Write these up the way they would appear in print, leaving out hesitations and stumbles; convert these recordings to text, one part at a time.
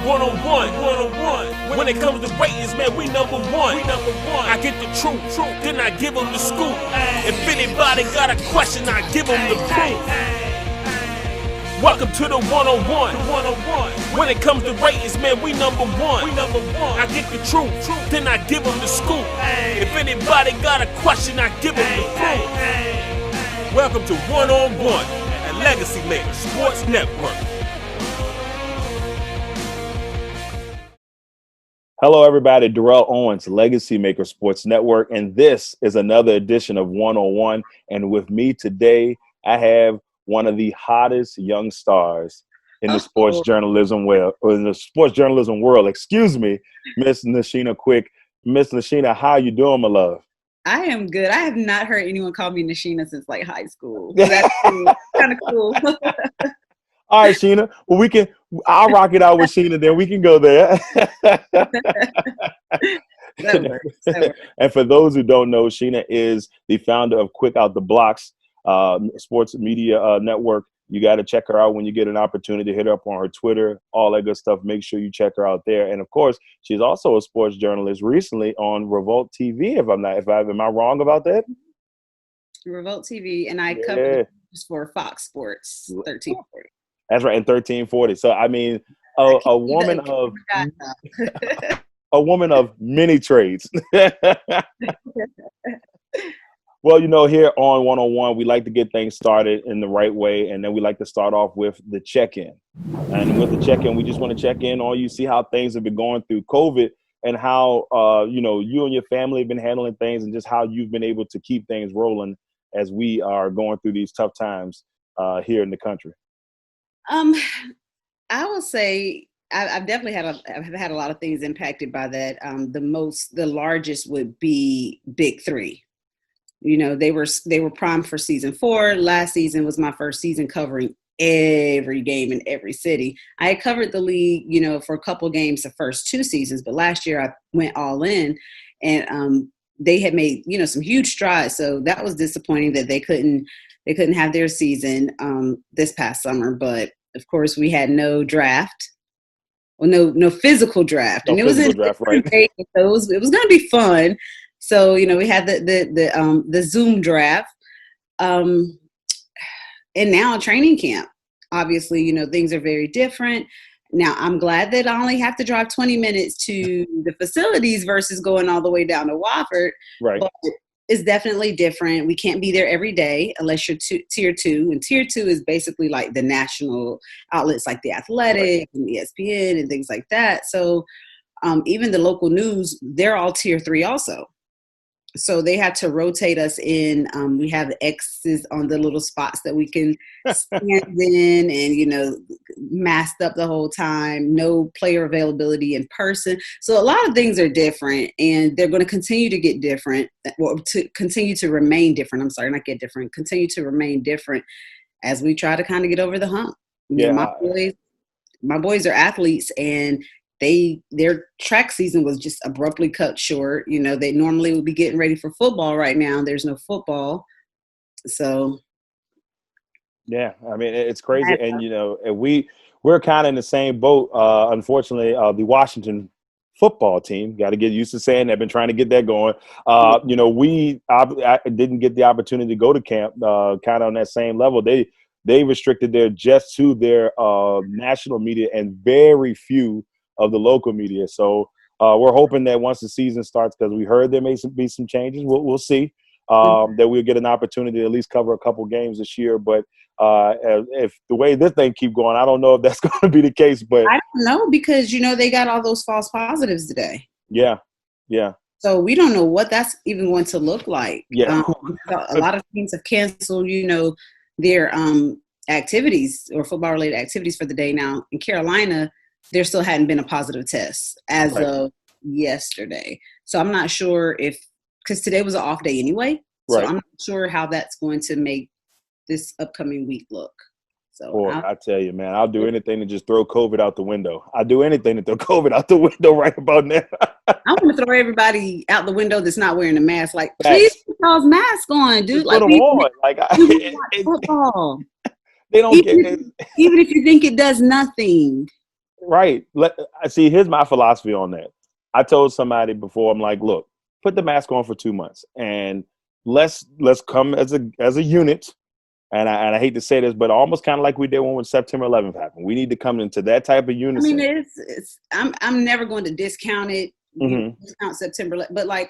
one-on-one. When it comes to ratings, man, we number one. I get the truth, then I give them the scoop. If anybody got a question, I give them the proof. Welcome to the one-on-one. When it comes to ratings, man, we number one. I get the truth, then I give them the scoop. If anybody got a question, I give them the proof. Welcome to one-on-one at LegacyMaker Sports Network. Hello, everybody. Darrell Owens, LegacyMaker Sports Network, and this is another edition of One-on-One. And with me today, I have one of the hottest young stars in the sports journalism world, excuse me, Miss Nasheena Quick. Miss Nasheena, how you doing, my love? I am good. I have not heard anyone call me Nasheena since like high school. So that's cool. Kind of cool. All right, Sheena. Well, I'll rock it out with Sheena, then we can go there. That works. And for those who don't know, Sheena is the founder of Quick Out the Blocks sports media network. You got to check her out when you get an opportunity. Hit her up on her Twitter, all that good stuff. Make sure you check her out there. And of course, she's also a sports journalist recently on ReVolt TV. Am I wrong about that? ReVolt TV, and I covered for Fox Sports 1340. That's right, in 1340. So I mean, a woman of many trades. Well, here on One-on-One, we like to get things started in the right way, and then we like to start off with the check-in. And with the check-in, we just want to check in on you, see how things have been going through COVID, and how you and your family have been handling things, and just how you've been able to keep things rolling as we are going through these tough times here in the country. I will say I've definitely had a lot of things impacted by that. The largest would be Big Three. They were primed for season 4. Last season was my first season covering every game in every city. I had covered the league, for a couple games the first 2 seasons, but last year I went all in, and they had made, some huge strides. So that was disappointing that they couldn't have their season this past summer. But of course we had no draft. Well, no physical draft. No, and it was in draft, right? So it was going to be fun. So, we had the Zoom draft, and now training camp. Obviously, things are very different. Now, I'm glad that I only have to drive 20 minutes to the facilities versus going all the way down to Wofford. Right. But it's definitely different. We can't be there every day unless you're tier 2. And tier 2 is basically like the national outlets like The Athletic and ESPN and things like that. So even the local news, they're all tier 3 also. So they had to rotate us in. We have the X's on the little spots that we can stand in, and, masked up the whole time, no player availability in person. So a lot of things are different, and they're going to continue to get different, or to continue to remain different. I'm sorry, not get different, continue to remain different as we try to kind of get over the hump. Yeah. My boys are athletes, and their track season was just abruptly cut short. They normally would be getting ready for football right now. There's no football. So. Yeah, I mean, it's crazy. And, we're kind of in the same boat. Unfortunately, the Washington football team, got to get used to saying that, been trying to get that going. I didn't get the opportunity to go to camp kind of on that same level. They restricted just to their national media and very few of the local media. So we're hoping that once the season starts, because we heard there may be some changes, we'll see, that we'll get an opportunity to at least cover a couple games this year. But if the way this thing keep going, I don't know if that's going to be the case. But I don't know, because, they got all those false positives today. Yeah. So we don't know what that's even going to look like. Yeah. A lot of teams have canceled, their activities or football-related activities for the day. Now, in Carolina, there still hadn't been a positive test as of yesterday. So I'm not sure because today was an off day anyway. So I'm not sure how that's going to make this upcoming week look. So I tell you, man, I'll do anything to just throw COVID out the window. I'll do anything to throw COVID out the window right about now. I'm going to throw everybody out the window that's not wearing a mask. Like, please put those masks on, dude. Put them on. Like, football. They don't even if you think it does nothing. Right. I see. Here's my philosophy on that. I told somebody before. I'm like, look, put the mask on for 2 months, and let's come as a unit. And I hate to say this, but almost kind of like we did when September 11th happened. We need to come into that type of I mean, unison. I'm never going to discount it. Discount September, but like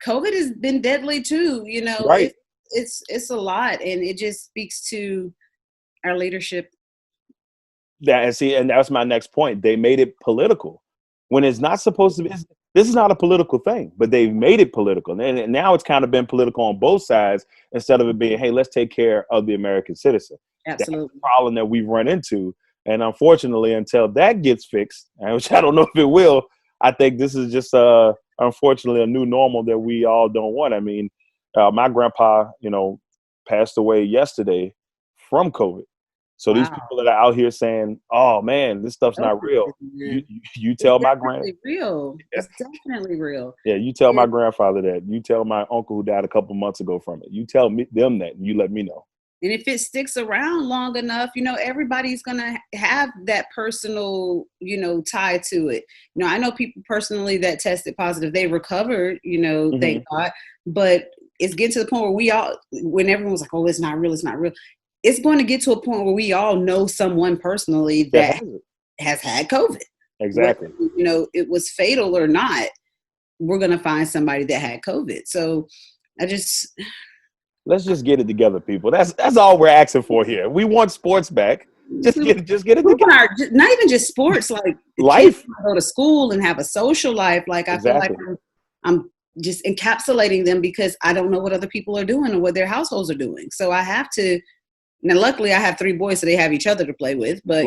COVID has been deadly too. You know, Right. It's a lot, and it just speaks to our leadership. And that's my next point. They made it political when it's not supposed to be. This is not a political thing, but they've made it political, and now it's kind of been political on both sides instead of it being, hey, let's take care of the American citizen. Absolutely. That's the problem that we've run into, and unfortunately, until that gets fixed, which I don't know if it will, I think this is just unfortunately a new normal that we all don't want. I mean, my grandpa, passed away yesterday from COVID. So these people that are out here saying, "Oh man, this stuff's not real," you tell my real. It's definitely real. Yeah, you tell my grandfather that. You tell my uncle who died a couple months ago from it. You tell them that, and you let me know. And if it sticks around long enough, everybody's gonna have that personal, tie to it. I know people personally that tested positive. They recovered, thank God. But it's getting to the point where when everyone's like, "Oh, it's not real. It's not real." It's going to get to a point where we all know someone personally that has had COVID. Exactly. Whether, it was fatal or not, we're going to find somebody that had COVID. So let's just get it together, people. That's all we're asking for here. We want sports back. Just get it together. Not even just sports, like life. Kids go to school and have a social life. Like I feel like I'm just encapsulating them because I don't know what other people are doing or what their households are doing. So I have to. Now, luckily, I have 3 boys, so they have each other to play with. But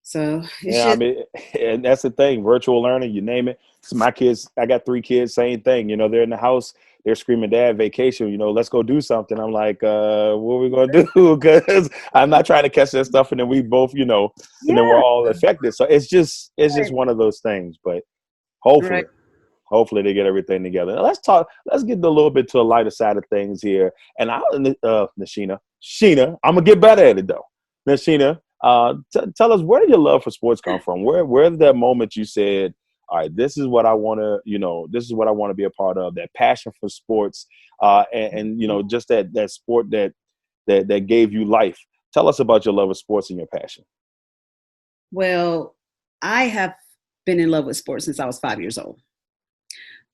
so I mean, and that's the thing. Virtual learning, you name it. So my kids, I got 3 kids, same thing. They're in the house, they're screaming, "Dad, vacation! Let's go do something." I'm like, what are we gonna do? Because I'm not trying to catch that stuff, and then we both, and then we're all affected. So it's just one of those things. But hopefully they get everything together. Now let's get a little bit to a lighter side of things here. And Sheena, I'm gonna get better at it though. Nasheena, tell us, where did your love for sports come from? Where's that moment you said, all right, this is what I want to, this is what I want to be a part of, that passion for sports, and just that sport that gave you life. Tell us about your love of sports and your passion. Well, I have been in love with sports since I was 5 years old.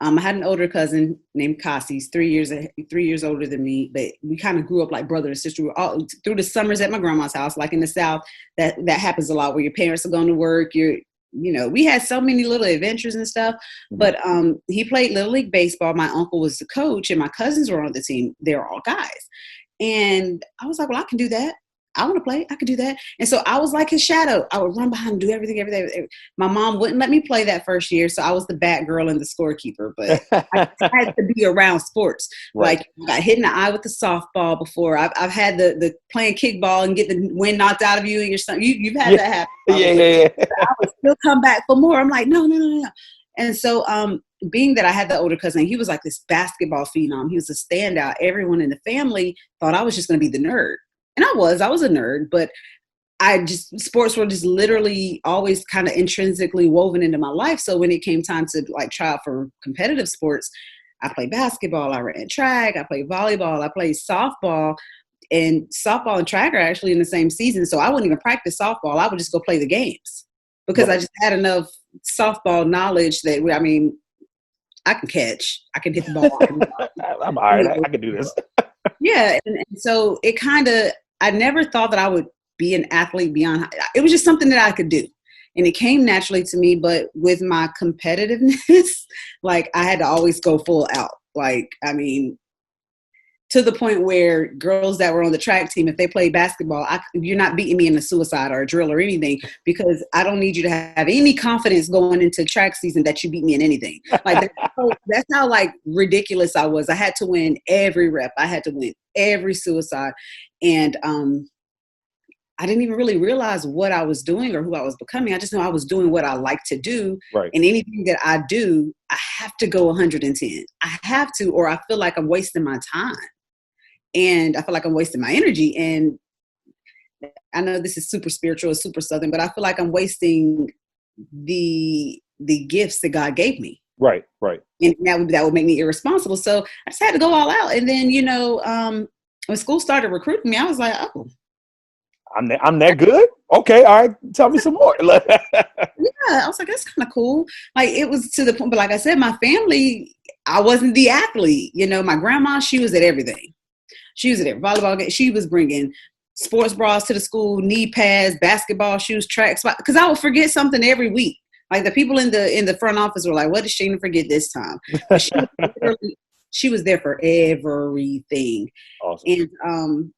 I had an older cousin named Cassie. He's 3 years older than me, but we kind of grew up like brother and sister. We were all through the summers at my grandma's house. Like in the South, that happens a lot where your parents are going to work. We had so many little adventures and stuff. But he played Little League baseball. My uncle was the coach, and my cousins were on the team. They're all guys. And I was like, well, I can do that. I want to play. I could do that. And so I was like his shadow. I would run behind him, do everything. My mom wouldn't let me play that first year. So I was the bat girl and the scorekeeper, but I had to be around sports. Right. Like I got hit in the eye with the softball before. I've had the playing kickball and get the wind knocked out of you and your son. You've had that happen. Yeah. I would still come back for more. I'm like, no. And so, being that I had the older cousin, he was like this basketball phenom. He was a standout. Everyone in the family thought I was just going to be the nerd. And I was a nerd, but sports were just literally always kind of intrinsically woven into my life. So when it came time to like try out for competitive sports, I played basketball, I ran track, I played volleyball, I played softball, and softball and track are actually in the same season. So I wouldn't even practice softball. I would just go play the games because I just had enough softball knowledge that, I can catch, I can hit the ball. I'm all right. I can do this. Yeah. And so it I never thought that I would be an athlete beyond. It was just something that I could do. And it came naturally to me. But with my competitiveness, like I had to always go full out. Like, I mean, to the point where girls that were on the track team, if they played basketball, you're not beating me in a suicide or a drill or anything, because I don't need you to have any confidence going into track season that you beat me in anything. Like that's how like ridiculous I was. I had to win every rep. I had to win every suicide. And I didn't even really realize what I was doing or who I was becoming. I just know I was doing what I like to do. Right. And anything that I do, I have to go 110. I have to, or I feel like I'm wasting my time. And I feel like I'm wasting my energy. And I know this is super spiritual, super Southern, but I feel like I'm wasting the gifts that God gave me. Right. And that would make me irresponsible. So I just had to go all out. And then, when school started recruiting me, I was like, oh, I'm that good? Okay, all right. Tell me some more. yeah. I was like, that's kind of cool. Like, it was to the point, but like I said, my family, I wasn't the athlete. My grandma, she was at everything. She was at every volleyball game. She was bringing sports bras to the school, knee pads, basketball shoes, track spot. Because I would forget something every week. Like, the people in the front office were like, what did Sheena forget this time? But she was there for everything. Awesome. And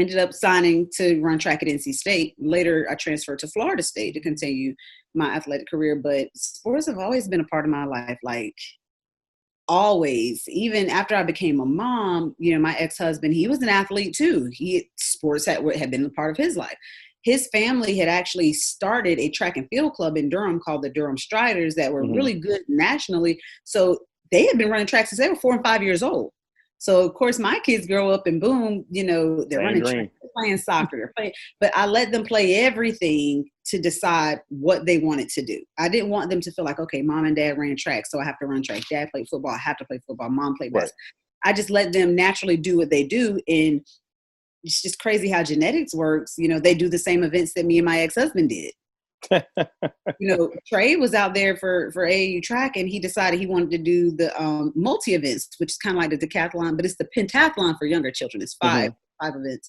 ended up signing to run track at NC State. Later, I transferred to Florida State to continue my athletic career. But sports have always been a part of my life. Like, always. Even after I became a mom, my ex-husband, he was an athlete too. Sports had been a part of his life. His family had actually started a track and field club in Durham called the Durham Striders that were really good nationally. So they had been running track since they were 4 and 5 years old. So of course my kids grow up and boom, they're running track, they're playing soccer, they're playing, but I let them play everything to decide what they wanted to do. I didn't want them to feel like, okay, mom and dad ran track, so I have to run track. Dad played football, I have to play football. Mom played basketball. I just let them naturally do what they do. And it's just crazy how genetics works. They do the same events that me and my ex-husband did. Trey was out there for AAU track, and he decided he wanted to do the multi events, which is kind of like the decathlon, but it's the pentathlon for younger children. It's five events.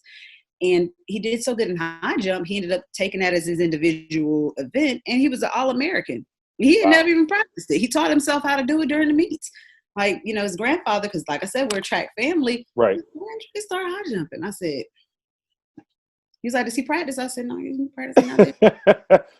And he did so good in high jump, he ended up taking that as his individual event, and he was an All-American. He had never even practiced it. He taught himself how to do it during the meets. Like, his grandfather, because like I said, we're a track family. Right. When did he start high jumping? I said, he was like, does he practice? I said, no, he didn't practice.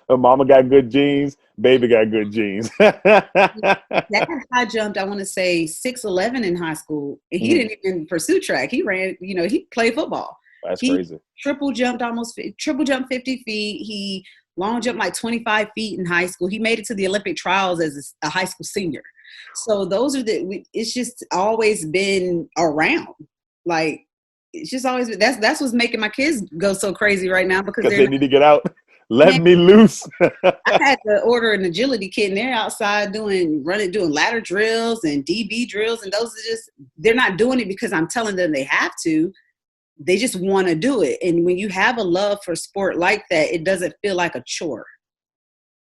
Mama got good genes. Baby got good genes. That high jumped, I want to say 6'11" in high school. And he didn't even pursue track. He ran, he played football. That's crazy. Triple jumped 50 feet. He long jumped like 25 feet in high school. He made it to the Olympic trials as a high school senior. So those are it's just always been around. Like, it's just always been, that's what's making my kids go so crazy right now because they need to get out. Let me loose. I had to order an agility kit, and they're outside doing ladder drills and DB drills, and those are just, they're not doing it because I'm telling them they have to. They just want to do it. And when you have a love for sport like that, it doesn't feel like a chore.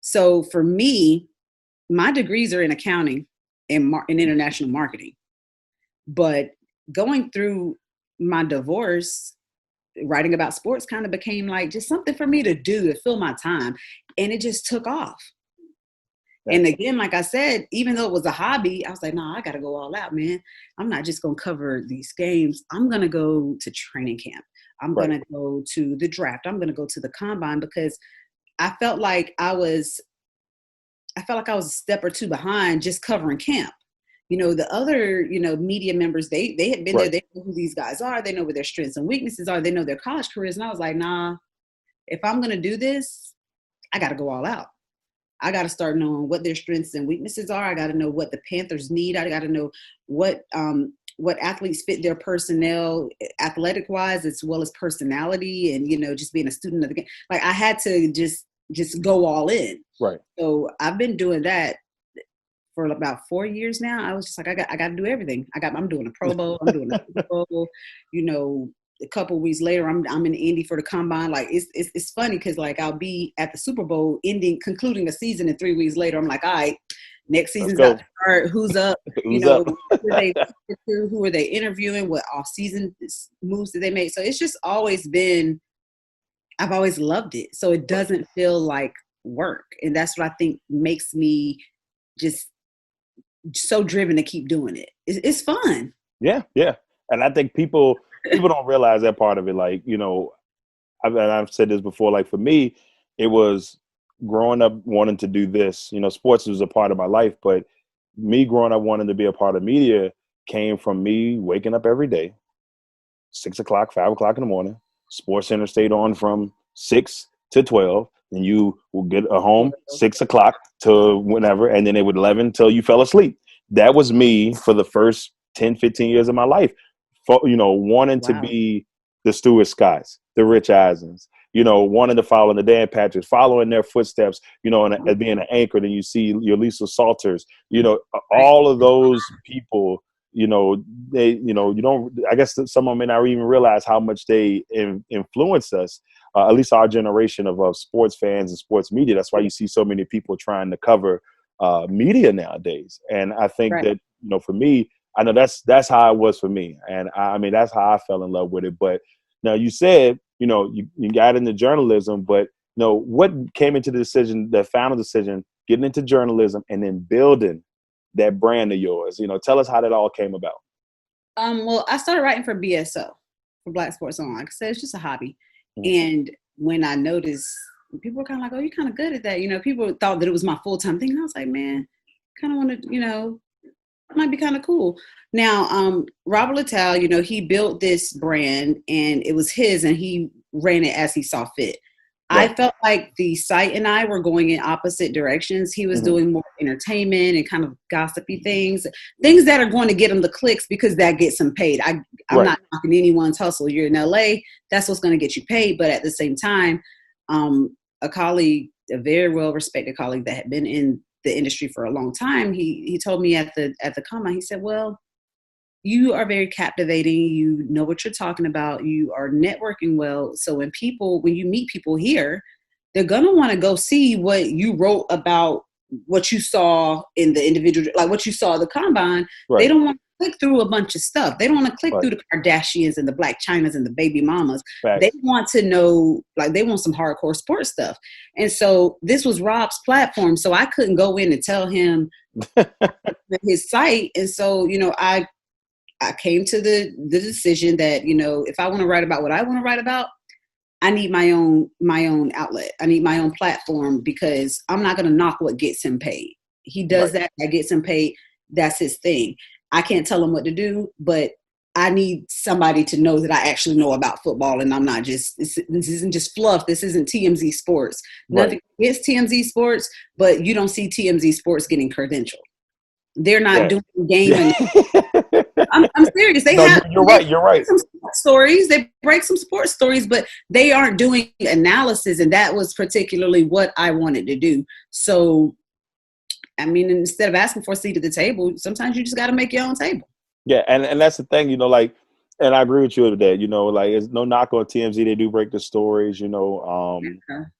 So for me, my degrees are in accounting and international marketing. But going through my divorce, writing about sports kind of became like just something for me to do to fill my time. And it just took off. And again, like I said, even though it was a hobby, I was like, no, I got to go all out, man. I'm not just going to cover these games. I'm going to go to training camp. I'm going to go to the draft. I'm going to go to the combine because I felt like I was a step or two behind just covering camp. The other, media members, they had been there. They know who these guys are. They know where their strengths and weaknesses are. They know their college careers. And I was like, nah, if I'm going to do this, I got to go all out. I got to start knowing what their strengths and weaknesses are. I got to know what the Panthers need. I got to know what athletes fit their personnel, athletic wise, as well as personality, and just being a student of the game. Like, I had to just go all in. Right. So I've been doing that for about 4 years now. I was just like, I got to do everything. I'm doing a Pro Bowl. I'm doing a Super Bowl. A couple of weeks later, I'm in Indy for the combine. Like, it's funny because like I'll be at the Super Bowl concluding a season, and 3 weeks later, I'm like, all right, next season's about to start. Who's up? Who are they interviewing? What off-season moves did they make? So it's just always been, I've always loved it. So it doesn't feel like work, and that's what I think makes me just so driven to keep doing it. It's fun. Yeah, and I think people don't realize that part of it. Like, I've said this before, like for me, it was growing up wanting to do this. Sports was a part of my life, but me growing up wanting to be a part of media came from me waking up every day, 6 o'clock, 5 o'clock in the morning. Sports Center stayed on from 6 to 12, and you will get home 6 o'clock to whenever, and then it would 11 till you fell asleep. That was me for the first 10, 15 years of my life. Wanting to be the Stuart Scotts, the Rich Eisens, you know, wanting to follow in the Dan Patricks, following their footsteps, you know, and being an anchor. Then you see your Lisa Salters, you know, all of those people, you know, they, you know, you don't, I guess some of them may not even realize how much they influence us, at least our generation of sports fans and sports media. That's why you see so many people trying to cover media nowadays. And I think that, you know, for me, I know that's how it was for me. And I mean, that's how I fell in love with it. But now you said, you know, you got into journalism, but, you know, what came into the decision, the final decision, getting into journalism and then building that brand of yours? You know, tell us how that all came about. Well, I started writing for BSO, for Black Sports Online. Like I said, it's just a hobby. And when I noticed, people were kind of like, oh, you're kind of good at that. You know, people thought that it was my full-time thing. And I was like, man, kind of want to, you know, it might be kind of cool. Now, Robert Littell, you know, he built this brand and it was his and he ran it as he saw fit. I felt like the site and I were going in opposite directions. He was doing more entertainment and kind of gossipy things that are going to get him the clicks because that gets him paid. I'm not knocking anyone's hustle. You're in LA, that's what's going to get you paid. But at the same time, a colleague, a very well-respected colleague that had been in the industry for a long time, he told me at the combine, he said, well, you are very captivating. You know what you're talking about. You are networking well. So when you meet people here, they're going to want to go see what you wrote about, what you saw in the individual, like what you saw at the combine. They don't want to click through a bunch of stuff. They don't want to click through the Kardashians and the Black Chinas and the baby mamas. They want to know, like they want some hardcore sports stuff. And so this was Rob's platform. So I couldn't go in and tell him his site. And so, you know, I came to the decision that, you know, if I want to write about what I want to write about, I need my own outlet. I need my own platform because I'm not going to knock what gets him paid. He does that gets him paid. That's his thing. I can't tell him what to do, but I need somebody to know that I actually know about football and I'm not just, this isn't just fluff. This isn't TMZ Sports. Nothing against TMZ Sports, but you don't see TMZ Sports getting credentialed. They're not doing game. I'm serious. You're right. Some sports stories. They break some sports stories, but they aren't doing analysis. And that was particularly what I wanted to do. So, I mean, instead of asking for a seat at the table, sometimes you just got to make your own table. Yeah. And that's the thing, you know, like, and I agree with you with that, you know, like it's no knock on TMZ. They do break the stories, you know,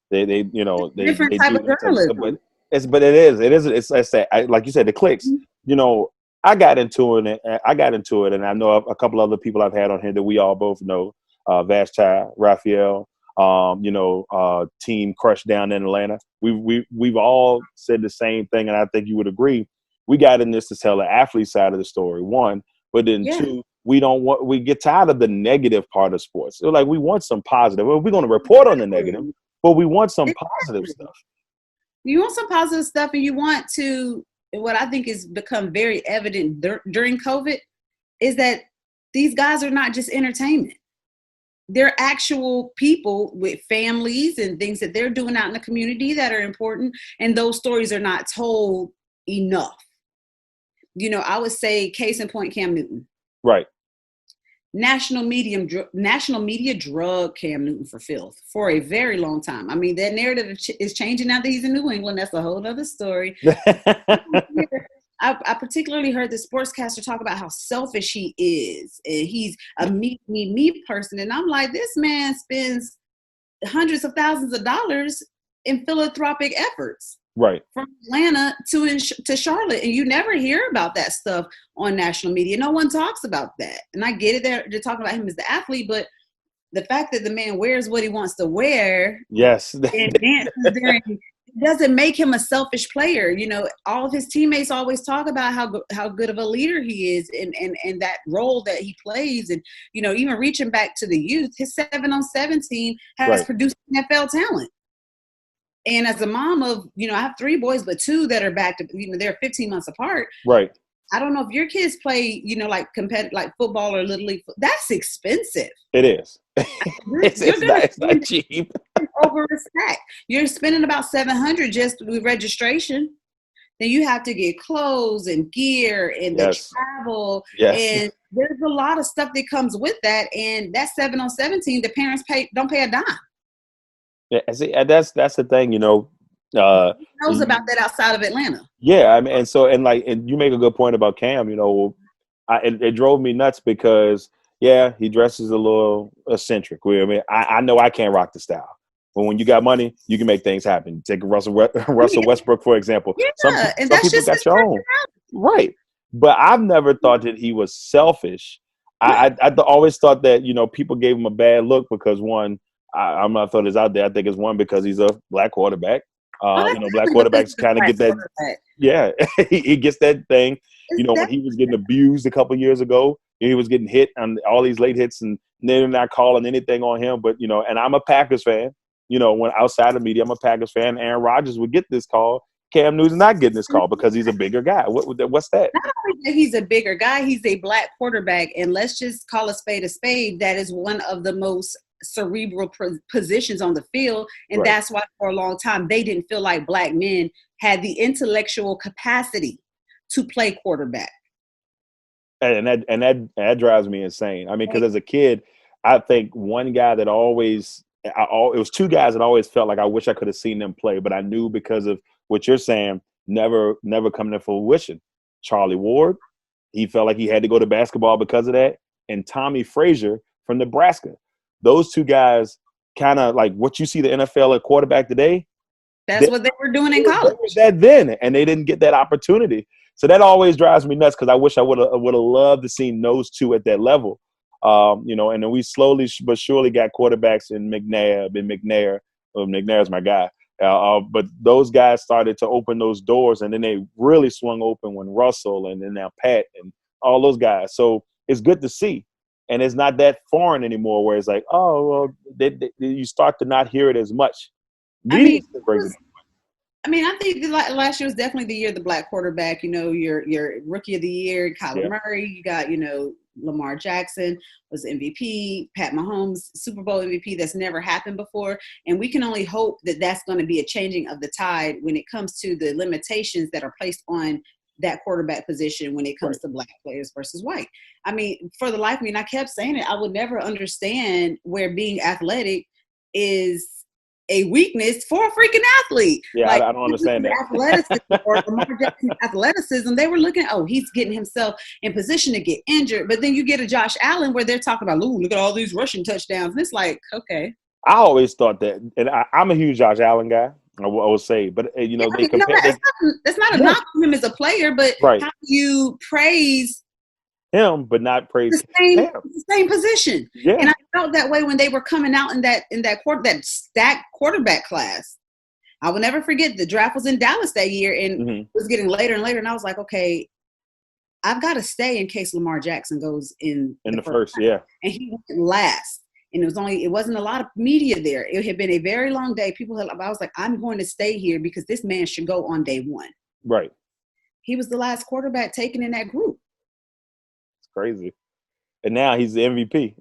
they you know, they different type of journalism. But it is, like you said, the clicks, you know, I got into it and I know a couple other people I've had on here that we all both know, Vashti, Raphael, you know, Team Crush down in Atlanta. We've all said the same thing. And I think you would agree. We got in this to tell the athlete side of the story, one, but then two, we get tired of the negative part of sports. So like we want some positive. Well, we're going to report on the negative, but we want some positive stuff. You want some positive stuff and you want to, what I think has become very evident during COVID is that these guys are not just entertainment. They're actual people with families and things that they're doing out in the community that are important. And those stories are not told enough. You know, I would say case in point, Cam Newton. Right. National media drug Cam Newton for filth for a very long time. I mean, that narrative is changing now that he's in New England. That's a whole other story. I particularly heard the sportscaster talk about how selfish he is. And he's a me person. And I'm like, this man spends hundreds of thousands of dollars in philanthropic efforts. Right. From Atlanta to Charlotte. And you never hear about that stuff on national media. No one talks about that. And I get it, they're talking about him as the athlete, but the fact that the man wears what he wants to wear and dances during, doesn't make him a selfish player. You know, all of his teammates always talk about how good of a leader he is and that role that he plays. And, you know, even reaching back to the youth, his 7-on-7 team has produced NFL talent. And as a mom of, you know, I have 3 boys, but 2 that are back to, you know, they're 15 months apart. Right. I don't know if your kids play, you know, like competitive, like football or little league. That's expensive. It is. It's not cheap. Over a stack. You're spending about $700 just with registration. then you have to get clothes and gear and the travel. Yes. And there's a lot of stuff that comes with that. And that 7-on-7 team, the parents don't pay a dime. Yeah, see, and that's the thing, Who knows about that outside of Atlanta? Yeah, I mean, and you make a good point about Cam. It drove me nuts because he dresses a little eccentric. I mean, I know I can't rock the style, but when you got money, you can make things happen. Take Russell Westbrook, for example. Yeah, Some people just got your own, right? But I've never thought that he was selfish. I always thought that people gave him a bad look because one, I'm not throwing this out there. I think it's one because he's a black quarterback. Black quarterbacks kind of get that. Yeah, he gets that thing. When he was getting abused a couple years ago, he was getting hit on all these late hits, and they're not calling anything on him. But and I'm a Packers fan. When outside of media, I'm a Packers fan. Aaron Rodgers would get this call. Cam Newton's not getting this call because he's a bigger guy. What's that? Not only that he's a bigger guy, he's a black quarterback, and let's just call a spade a spade. That is one of the most cerebral positions on the field, and that's why for a long time they didn't feel like black men had the intellectual capacity to play quarterback. And that drives me insane. I mean, because as a kid, I think one guy that it was two guys that always felt like I wish I could have seen them play, but I knew because of what you're saying, never coming to fruition. Charlie Ward, he felt like he had to go to basketball because of that, and Tommy Frazier from Nebraska. Those two guys kind of like what you see the NFL at quarterback today. That's what they were doing in college. That then, and they didn't get that opportunity. So that always drives me nuts because I wish I would have loved to see those two at that level. And then we slowly but surely got quarterbacks in McNabb and McNair. McNair's my guy. But those guys started to open those doors, and then they really swung open when Russell and then now Pat and all those guys. So it's good to see. And it's not that foreign anymore where it's like, you start to not hear it as much. I think last year was definitely the year of the black quarterback. Your rookie of the year, Kyler Murray. You got, Lamar Jackson was MVP, Pat Mahomes, Super Bowl MVP. That's never happened before. And we can only hope that that's going to be a changing of the tide when it comes to the limitations that are placed on that quarterback position when it comes to black players versus white. I mean, for the life of me, and I kept saying it, I would never understand where being athletic is a weakness for a freaking athlete. Yeah, I don't understand that. Athleticism or Lamar Jackson athleticism, they were looking, he's getting himself in position to get injured. But then you get a Josh Allen where they're talking about, look at all these rushing touchdowns. And it's like, okay. I always thought that, and I'm a huge Josh Allen guy. I will say, but they compare. That's not a knock on him as a player, but how do you praise him, but not praise the same position? Yeah, and I felt that way when they were coming out in that stacked quarterback class. I will never forget the draft was in Dallas that year, and it was getting later and later, and I was like, okay, I've got to stay in case Lamar Jackson goes in the first. Yeah, and he went last. And it wasn't a lot of media there. It had been a very long day. I was like, I'm going to stay here because this man should go on day one. Right. He was the last quarterback taken in that group. It's crazy. And now he's the MVP.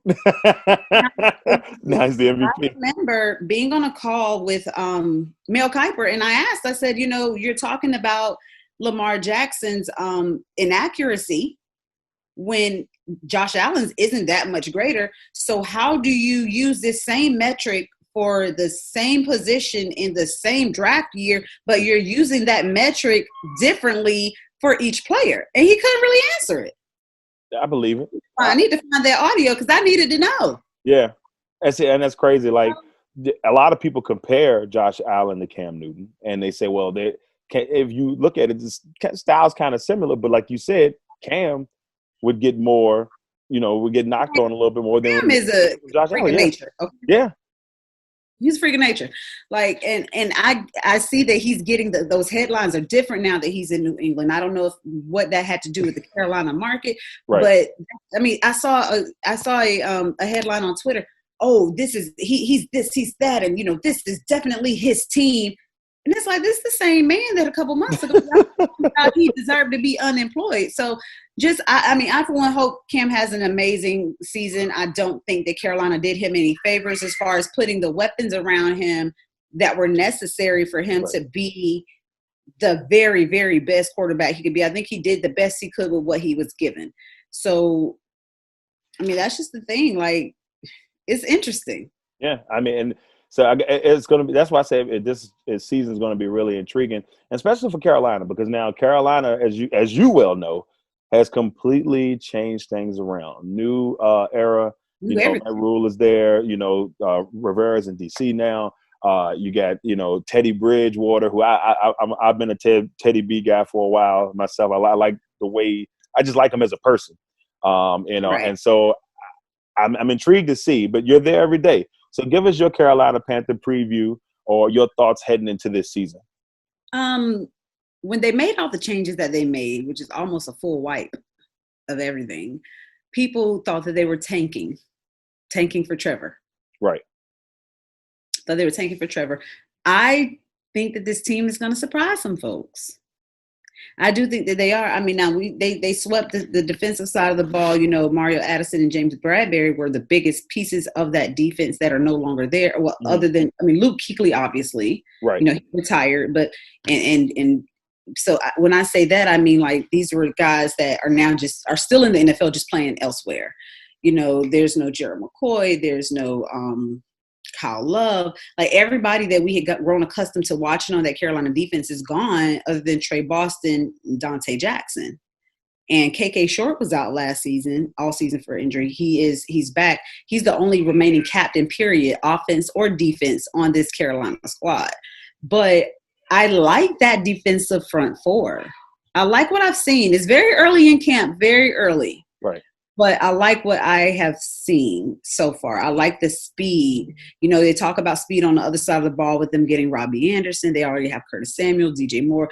Now he's the MVP. I remember being on a call with Mel Kiper, and I said, you're talking about Lamar Jackson's inaccuracy when Josh Allen's isn't that much greater. So how do you use this same metric for the same position in the same draft year, but you're using that metric differently for each player? And he couldn't really answer it. I believe it. I need to find that audio because I needed to know. Yeah. And that's crazy. Like a lot of people compare Josh Allen to Cam Newton, and they say, well, if you look at it, the style's kind of similar, but like you said, Cam would get more, would get knocked on a little bit more than Cam is a Josh freak of nature. Okay? Yeah. He's a freak of nature. Like, and I see that he's getting those headlines are different now that he's in New England. I don't know what that had to do with the Carolina market, but I mean, I saw a headline on Twitter. Oh, he's this, he's that, and this is definitely his team. And it's like, this is the same man that a couple months ago he deserved to be unemployed. So I for one hope Cam has an amazing season. I don't think that Carolina did him any favors as far as putting the weapons around him that were necessary for him to be the very, very best quarterback he could be. I think he did the best he could with what he was given. So, I mean, that's just the thing. Like, it's interesting. Yeah, I mean, and so it's going to be. That's why I say this season is going to be really intriguing, and especially for Carolina, because now Carolina, as you well know, has completely changed things around. New era. You know, Matt Rule is there. You know, Rivera's in DC now. You got, you know, Teddy Bridgewater, who I've been a Teddy B guy for a while myself. I like the way, I just like him as a person. You know, and so I'm intrigued to see. But you're there every day. So give us your Carolina Panther preview or your thoughts heading into this season. When they made all the changes that they made, which is almost a full wipe of everything, people thought that they were tanking for Trevor. Right. Thought they were tanking for Trevor. I think that this team is going to surprise some folks. I do think that they are. I mean, now they swept the defensive side of the ball. You know, Mario Addison and James Bradbury were the biggest pieces of that defense that are no longer there. Well, other than, I mean, Luke Kuechly, obviously, right? You know, he retired, but and so when I say that, I mean, like, these were guys that are now are still in the NFL, just playing elsewhere. You know, there's no Gerald McCoy, there's no Kyle Love, like everybody that we had grown accustomed to watching on that Carolina defense is gone, other than Trey Boston, Dante Jackson, and KK Short was out all season for injury. He's back. He's the only remaining captain, period, offense or defense, on this Carolina squad. But I like that defensive front four. I like what I've seen. It's very early in camp, very early. Right. But I like what I have seen so far. I like the speed. You know, they talk about speed on the other side of the ball with them getting Robbie Anderson. They already have Curtis Samuel, DJ Moore,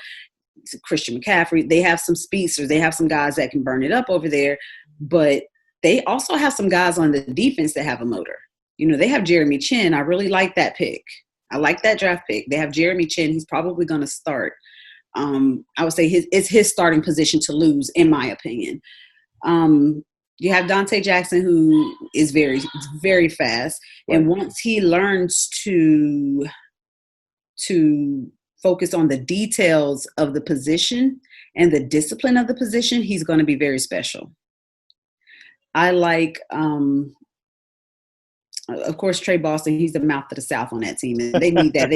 Christian McCaffrey. They have some speedsters. They have some guys that can burn it up over there. But they also have some guys on the defense that have a motor. You know, they have Jeremy Chin. I really like that pick. I like that draft pick. They have Jeremy Chin. He's probably going to start. I would say it's his starting position to lose, in my opinion. You have Dante Jackson, who is very, very fast. Right. And once he learns to focus on the details of the position and the discipline of the position, he's going to be very special. I like, of course, Trey Boston. He's the mouth of the South on that team. And they need that.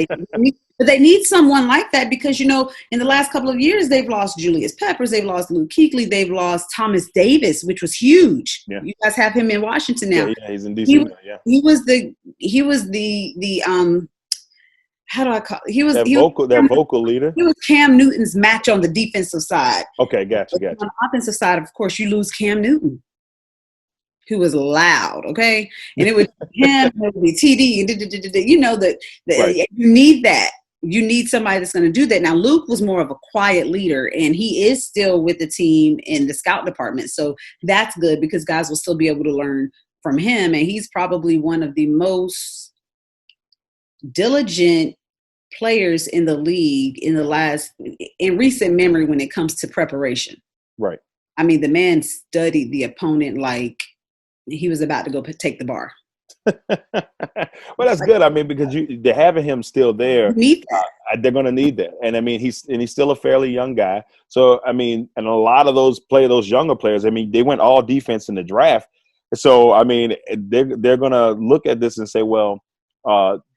But they need someone like that because, you know, in the last couple of years, they've lost Julius Peppers. They've lost Luke Kuechly. They've lost Thomas Davis, which was huge. Yeah. You guys have him in Washington now. Yeah, he's in DC now, yeah. He was the how do I call it? He was vocal leader. He was Cam Newton's match on the defensive side. Okay, gotcha. On the offensive side, of course, you lose Cam Newton, who was loud, okay? And it was him, it would be TD, you know, right. You need that. You need somebody that's going to do that. Now, Luke was more of a quiet leader, and he is still with the team in the scout department. So that's good because guys will still be able to learn from him. And he's probably one of the most diligent players in the league in recent memory when it comes to preparation. Right. I mean, the man studied the opponent like he was about to go take the bar. Well, that's good. I mean, because they're having him still there. They're going to need that, and I mean, he's still a fairly young guy. So I mean, and a lot of those younger players. I mean, they went all defense in the draft. So I mean, they're going to look at this and say, well,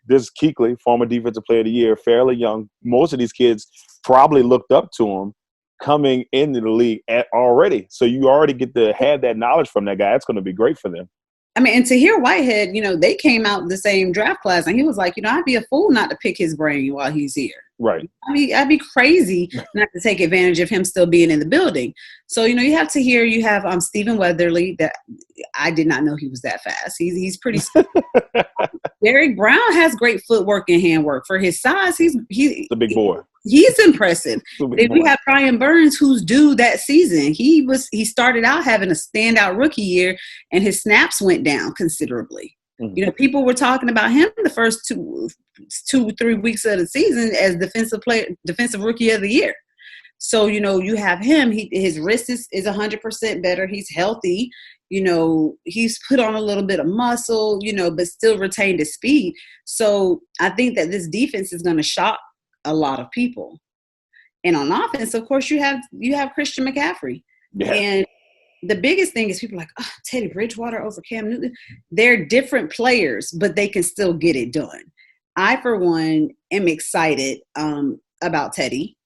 this Kuechly, former defensive player of the year, fairly young. Most of these kids probably looked up to him coming into the league already. So you already get to have that knowledge from that guy. That's going to be great for them. I mean, and Tahir Whitehead, you know, they came out the same draft class, and he was like, you know, I'd be a fool not to pick his brain while he's here. Right. I mean, I'd be crazy not to take advantage of him still being in the building. So, you know, you have Tahir, you have Stephen Weatherly, that I did not know he was that fast. He's pretty Derek Brown has great footwork and handwork for his size. He's a big boy. He's impressive. Then we have Brian Burns, who's due that season. He started out having a standout rookie year, and his snaps went down considerably. Mm-hmm. You know, people were talking about him the first 2-3 weeks of the season as defensive rookie of the year. So, you know, you have him. His wrist is 100% better. He's healthy. You know, he's put on a little bit of muscle, you know, but still retained his speed. So I think that this defense is going to shock a lot of people. And on offense, of course, you have Christian McCaffrey. Yeah. And the biggest thing is people are like, oh, Teddy Bridgewater over Cam Newton. They're different players, but they can still get it done. I, for one, am excited about Teddy.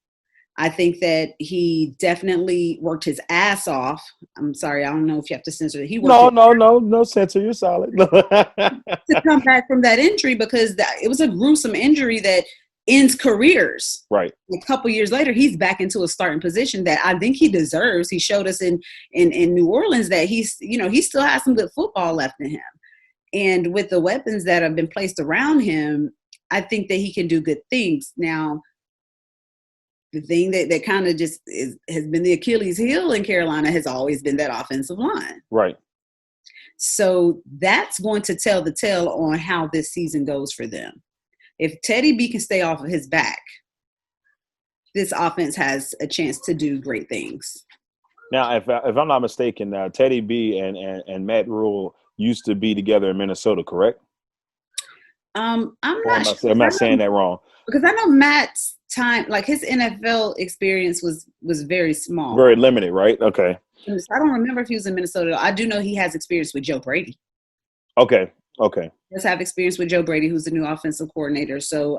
I think that he definitely worked his ass off. I'm sorry, I don't know if you have to censor it. No censor. You're solid. To come back from that injury, because it was a gruesome injury that ends careers. Right. A couple years later, he's back into a starting position that I think he deserves. He showed us in New Orleans that he still has some good football left in him. And with the weapons that have been placed around him, I think that he can do good things. Now, the thing that kind of just has been the Achilles heel in Carolina has always been that offensive line. Right. So that's going to tell the tale on how this season goes for them. If Teddy B can stay off of his back, this offense has a chance to do great things. Now, if I'm not mistaken, Teddy B and Matt Rule used to be together in Minnesota, correct? I'm not sure. I'm not saying that wrong. Because I know Matt's time, like his NFL experience was very small. Very limited, right? Okay. I don't remember if he was in Minnesota. I do know he has experience with Joe Brady. Okay. He does have experience with Joe Brady, who's the new offensive coordinator. So,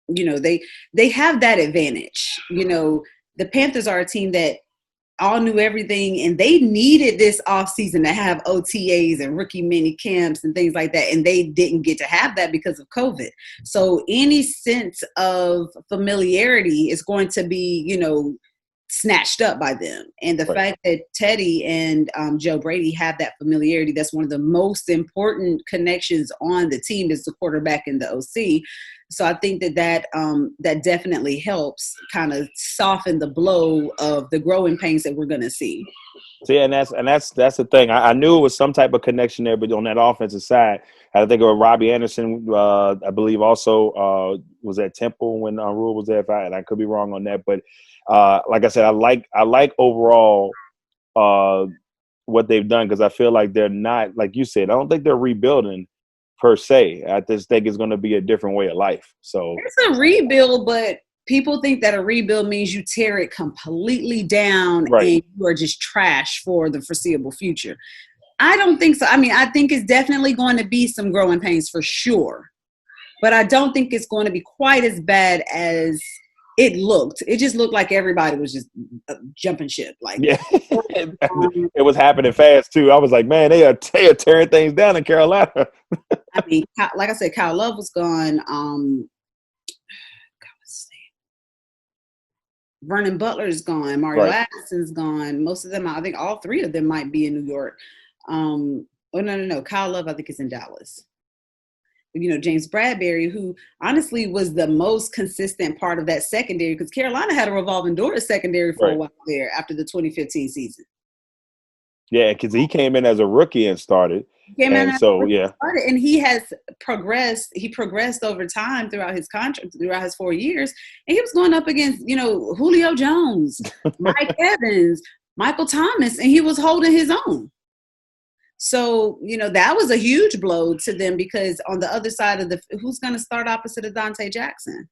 they have that advantage. The Panthers are a team that all knew everything, and they needed this offseason to have OTAs and rookie mini camps and things like that, and they didn't get to have that because of COVID. So any sense of familiarity is going to be, snatched up by them. And the fact that Teddy and Joe Brady have that familiarity, that's one of the most important connections on the team, is the quarterback and the OC. So I think that definitely helps kind of soften the blow of the growing pains that we're going to see. See, and that's the thing. I knew it was some type of connection there, but on that offensive side, I think of Robbie Anderson. I believe also was at Temple when Rule was there. And I could be wrong on that, but like I said, I like overall what they've done, because I feel like they're not, like you said, I don't think they're rebuilding per se. I just think it's going to be a different way of life. So it's a rebuild, but people think that a rebuild means you tear it completely down and you are just trash for the foreseeable future. I don't think so. I mean, I think it's definitely going to be some growing pains for sure, but I don't think it's going to be quite as bad as it looked. It just looked like everybody was just jumping ship. Like, yeah, it was happening fast too. I was like, man, they are tearing things down in Carolina. I mean, like I said, Kyle Love was gone. Vernon Butler's gone. Mario Atkinson's gone. Most of them, I think all three of them might be in New York. No. Kyle Love, I think, is in Dallas. James Bradbury, who honestly was the most consistent part of that secondary, because Carolina had a revolving door at secondary for a while there after the 2015 season. Yeah, because he came in as a rookie and started. And he has progressed. He progressed over time throughout his contract, throughout his 4 years. And he was going up against, Julio Jones, Mike Evans, Michael Thomas, and he was holding his own. So, that was a huge blow to them, because on the other side of who's going to start opposite of Dante Jackson?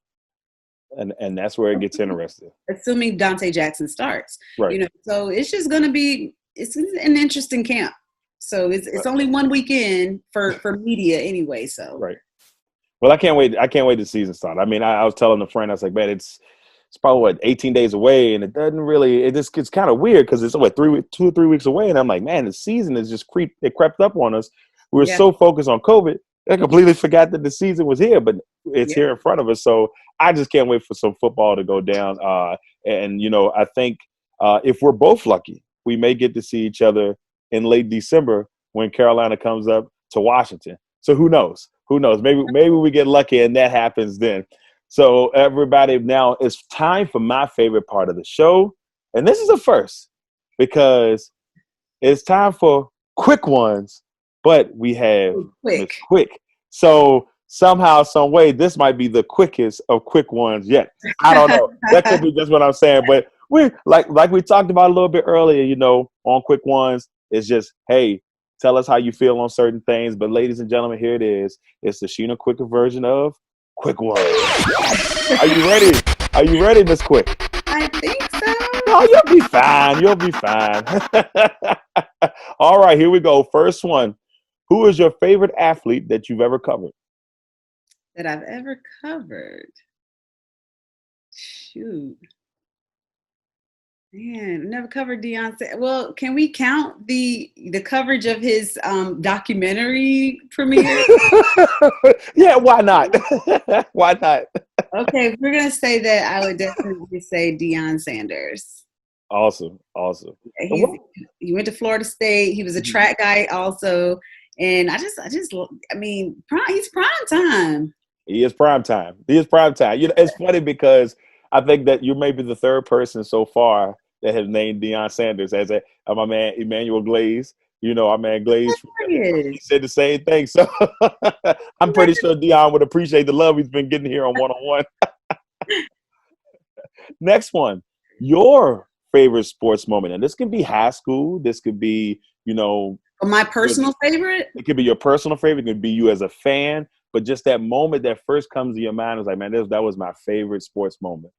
And that's where it gets interesting. Assuming Dante Jackson starts. Right. So it's just going to be, it's an interesting camp. So it's only 1 weekend for media anyway. So. Right. Well, I can't wait. I can't wait the season start. I mean, I was telling a friend, I was like, man, it's probably 18 days away, and it doesn't really. It's kind of weird because it's 2 or 3 weeks away, and I'm like, man, the season is just crept up on us. We were so focused on COVID, I completely forgot that the season was here, but it's here in front of us. So I just can't wait for some football to go down. And I think if we're both lucky, we may get to see each other in late December when Carolina comes up to Washington. So who knows? Who knows? Maybe we get lucky and that happens then. So everybody, now it's time for my favorite part of the show. And this is a first because it's time for quick ones, but we have quick. So somehow, some way, this might be the quickest of quick ones yet. I don't know. That could be just what I'm saying. But we like we talked about a little bit earlier, on quick ones, it's just, hey, tell us how you feel on certain things. But ladies and gentlemen, here it is. It's the Sheena quicker version of Quick Ones. Are you ready? Are you ready, Miss Quick? I think so. Oh, you'll be fine. You'll be fine. All right, here we go. First one. Who is your favorite athlete that you've ever covered? That I've ever covered. Shoot. Man, I never covered Deion. Well, can we count the coverage of his documentary premiere? Yeah, why not? Why not? Okay, if we're gonna say that, I would definitely say Deion Sanders. Awesome. He went to Florida State. He was a track guy also, and I mean, he's prime time. He is prime time. You know, it's funny because I think that you may be the third person so far that has named Deion Sanders as my man Emmanuel Glaze. You know, our man Glaze, he said the same thing. So I'm pretty sure Deion would appreciate the love he's been getting here on one-on-one. Next one, your favorite sports moment. And this could be high school. This could be, you know. My personal favorite? It could be your personal favorite. It could be you as a fan. But just that moment that first comes to your mind is like, man, that was my favorite sports moment.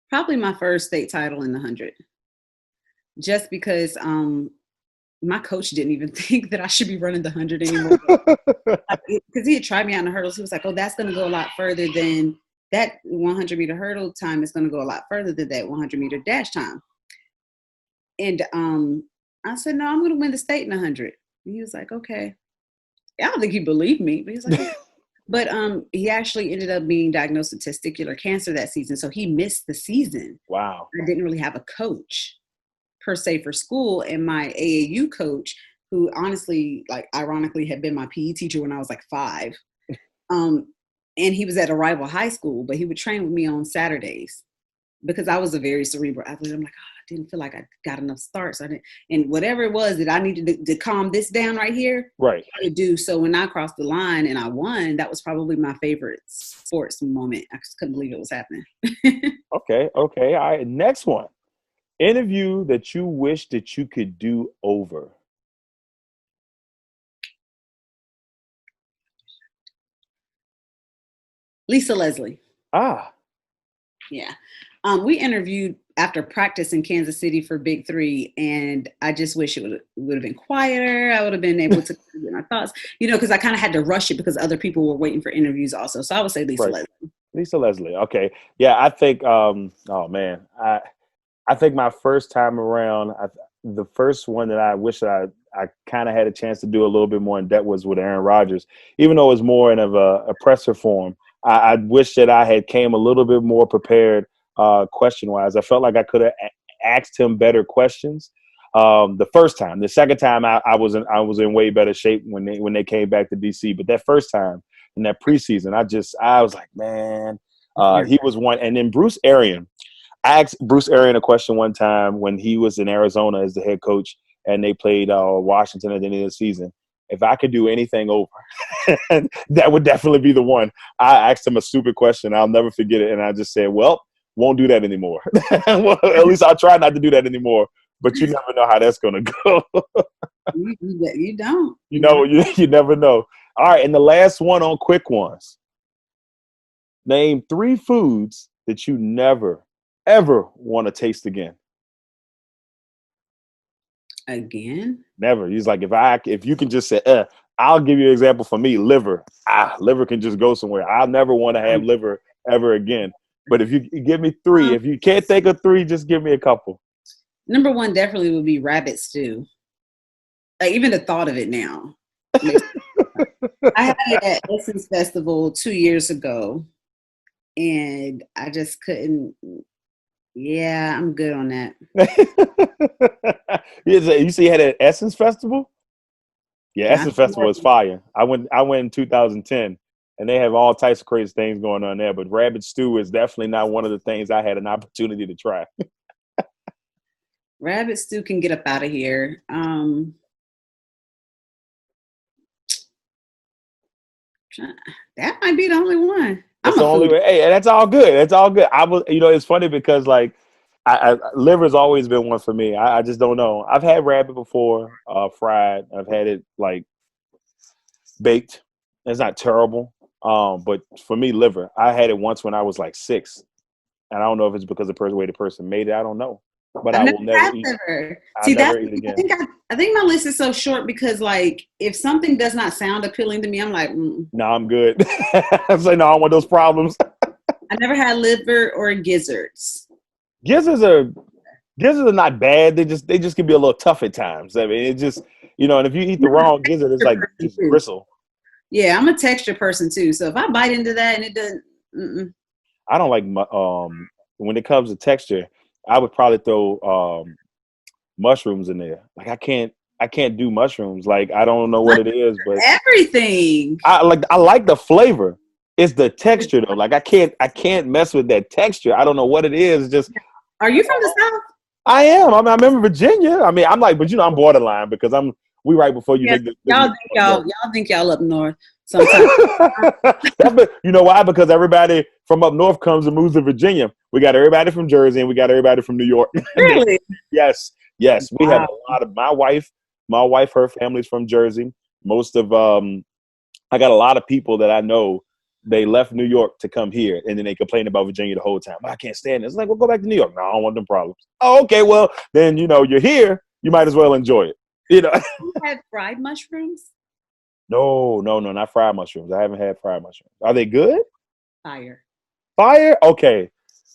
Probably my first state title in the 100. Just because my coach didn't even think that I should be running the 100 anymore. Because he had tried me out in the hurdles. He was like, oh, that's going to go a lot further than that 100-meter hurdle time is going to go a lot further than that 100-meter dash time. And I said, no, I'm going to win the state in 100. And he was like, okay. I don't think he believed me, but he was like, okay. But he actually ended up being diagnosed with testicular cancer that season. So he missed the season. Wow. I didn't really have a coach per se for school. And my AAU coach, who honestly, like ironically had been my PE teacher when I was like 5. And he was at a rival high school, but he would train with me on Saturdays because I was a very cerebral athlete. I'm like, oh, I didn't feel like I got enough starts. And whatever it was that I needed to calm this down right here, right, I would do. So when I crossed the line and I won, that was probably my favorite sports moment. I just couldn't believe it was happening. Okay. All right. Next one. Interview that you wish that you could do over. Lisa Leslie. Ah. Yeah. We interviewed after practice in Kansas City for Big 3, and I just wish it would have been quieter. I would have been able to get my thoughts, because I kind of had to rush it because other people were waiting for interviews also. So I would say Lisa Leslie. Lisa Leslie. Okay. Yeah, I think, oh man, I think my first time around, the first one that I wish that I kind of had a chance to do a little bit more in depth was with Aaron Rodgers, even though it was more in a presser form. I wish that I had came a little bit more prepared question-wise. I felt like I could have asked him better questions the first time. The second time, I was in way better shape when they came back to DC. But that first time in that preseason, I was like, man, he was one. And then Bruce Arian. I asked Bruce Arian a question one time when he was in Arizona as the head coach, and they played Washington at the end of the season. If I could do anything over, that would definitely be the one. I asked him a stupid question. I'll never forget it. And I just said, well, won't do that anymore. Well, at least I'll try not to do that anymore. But you never know how that's going to go. You don't. You never know. All right. And the last one on quick ones. Name 3 foods that you never, ever want to taste again. Again? Never. He's like, if you can just say, I'll give you an example for me, liver. Liver can just go somewhere. I'll never want to have liver ever again. But if you give me 3, if you can't think of 3, just give me a couple. Number 1 definitely would be rabbit stew. Like even the thought of it now. I had it at Essence Festival 2 years ago, and I just couldn't. Yeah, I'm good on that. You see, you had an Essence Festival? Yeah, Essence Festival is fire. I went in 2010, and they have all types of crazy things going on there. But rabbit stew is definitely not one of the things I had an opportunity to try. Rabbit stew can get up out of here. That might be the only one. That's the only way. Hey, that's all good. That's all good. I was, it's funny because like, liver's always been one for me. I just don't know. I've had rabbit before, fried. I've had it like baked. It's not terrible. But for me, liver. I had it once when I was like 6, and I don't know if it's because of the way the person made it. I don't know, but I've I never will never had eat. liver. I'll See, that's never eat I again. think I think my list is so short because like if something does not sound appealing to me, I'm like, No, I'm good. I'm saying no, I don't want those problems. I never had liver or gizzards. Gizzards are not bad. They just can be a little tough at times. I mean, it just and if you eat the I'm a wrong gizzard, it's texture like person just too. gristle. Yeah, I'm a texture person too. So if I bite into that and it doesn't, I don't like when it comes to texture. I would probably throw mushrooms in there. Like I can't do mushrooms. Like I don't know what it is, but everything. I like the flavor. It's the texture though. Like I can't mess with that texture. I don't know what it is. Just Are you from the South? I am. I'm in Virginia. I mean, I'm like, but I'm borderline because we right before you Yes, make the y'all think y'all up north sometimes. You know why? Because everybody from up north comes and moves to Virginia. We got everybody from Jersey and we got everybody from New York. Really? Yes. We have Wow. a lot of my wife, her family's from Jersey. Most of I got a lot of people that I know. They left New York to come here, and then they complain about Virginia the whole time. I can't stand it. It's like, well, go back to New York. No, I don't want them problems. Oh, okay. Well, then you're here. You might as well enjoy it. You had fried mushrooms? No, not fried mushrooms. I haven't had fried mushrooms. Are they good? Fire. Fire? Okay.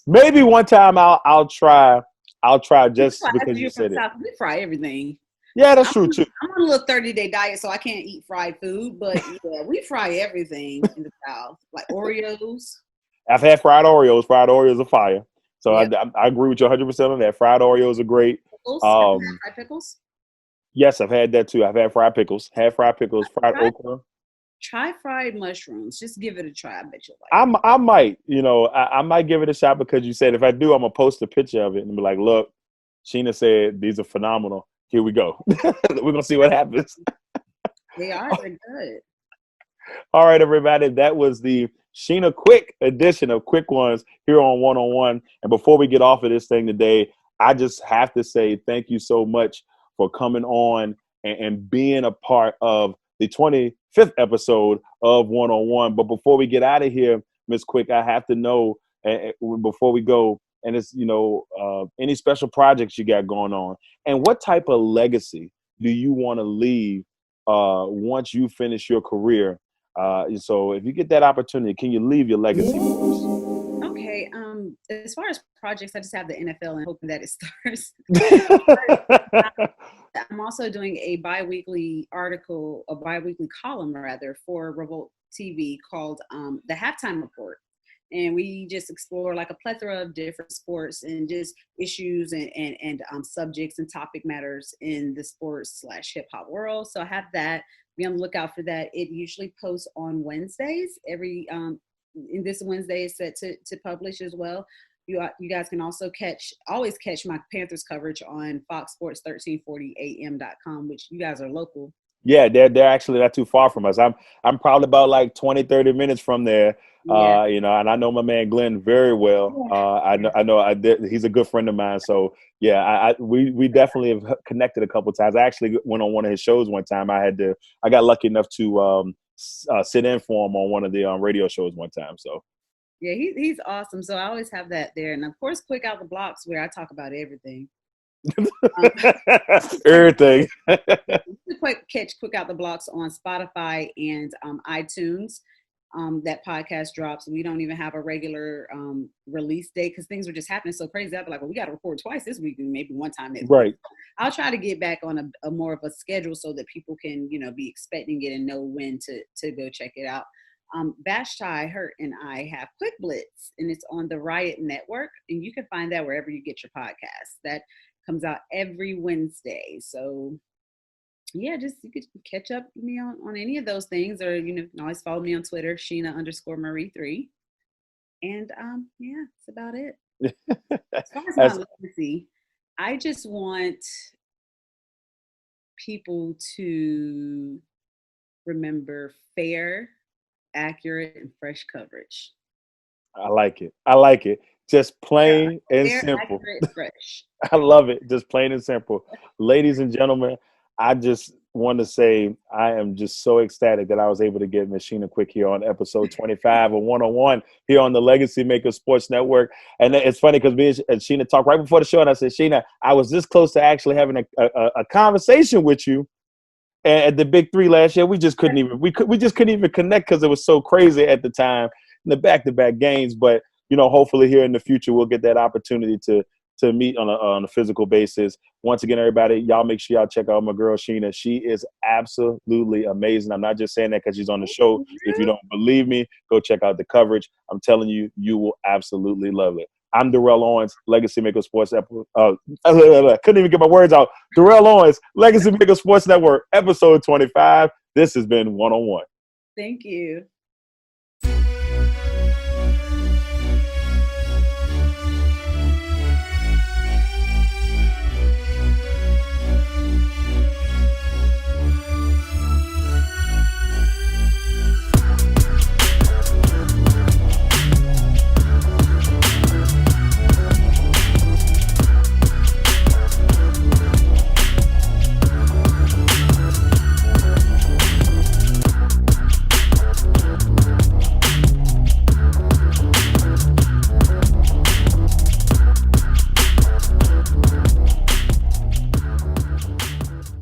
Maybe one time I'll try. I'll try just because you You're from said the it. South. We fry everything. Yeah, that's true too. I'm on a little 30-day diet, so I can't eat fried food. But yeah, we fry everything in the South, like Oreos. I've had fried Oreos. Fried Oreos are fire. So Yep. I agree with you 100% on that. Fried Oreos are great. Pickles. Have you had fried pickles? Yes, I've had that too. I've had fried pickles. Had fried pickles. Fried okra. Try fried mushrooms. Just give it a try. I bet you'll like it. I might. I might give it a shot because you said if I do, I'm gonna post a picture of it and be like, look, Sheena said these are phenomenal. Here we go. We're gonna see what happens. They're good. All right, everybody. That was the Sheena quick edition of Quick Ones here on One on One. And before we get off of this thing today, I just have to say thank you so much for coming on and being a part of the 25th episode of One on One. But before we get out of here, Miss Quick, I have to know before we go, and it's any special projects you got going on, and what type of legacy do you want to leave once you finish your career? So if you get that opportunity, can you leave your legacy for us? Okay. As far as projects, I just have the NFL and hoping that it starts. I'm also doing a bi-weekly column rather, for ReVolt TV called The Halftime Report. And we just explore like a plethora of different sports and just issues and subjects and topic matters in the sports/hip hop world. So I have that. Be on the lookout for that. It usually posts on Wednesdays. And this Wednesday is set to publish as well. You guys can also always catch my Panthers coverage on Fox Sports 1340am.com, which you guys are local. Yeah, they're actually not too far from us. I'm probably about like 20-30 minutes from there. Yeah. And I know my man Glenn very well. He's a good friend of mine. So yeah, we definitely have connected a couple of times. I actually went on one of his shows one time. I got lucky enough to sit in for him on one of the radio shows one time. So yeah, he's awesome. So I always have that there, and of course, Quick Out the Blocks, where I talk about everything. Everything. Quick Out the Blocks on Spotify and iTunes. That podcast drops. We don't even have a regular release date because things were just happening so crazy. I'd be like, well, we got to record twice this week and maybe one time next right. week. I'll try to get back on a more of a schedule so that people can, be expecting it and know when to go check it out. Vashti, Hurt, and I have Quick Blitz, and it's on the Riot Network, and you can find that wherever you get your podcasts. That comes out every Wednesday. So yeah, just you could catch up with me on any of those things, or you can always follow me on Twitter, Sheena_Marie3. And yeah, that's about it. As far as my legacy, I just want people to remember fair, accurate, and fresh coverage. I like it. Just plain and simple. Accurate, fresh. I love it. Just plain and simple. Ladies and gentlemen, I just want to say I am just so ecstatic that I was able to get Miss Sheena Quick here on episode 25 of 101 here on the LegacyMaker Sports Network. And it's funny because me and Sheena talked right before the show, and I said, Sheena, I was this close to actually having a conversation with you. And at the Big Three last year, we just couldn't even connect because it was so crazy at the time in the back-to-back games. But hopefully here in the future we'll get that opportunity to meet on a physical basis. Once again, everybody, y'all make sure y'all check out my girl Sheena. She is absolutely amazing. I'm not just saying that because she's on the show. If you don't believe me, go check out the coverage. I'm telling you, you will absolutely love it. I'm Darrell Owens, LegacyMaker Sports. Couldn't even get my words out. Darrell Owens, LegacyMaker Sports Network, episode 25. This has been 101. Thank you.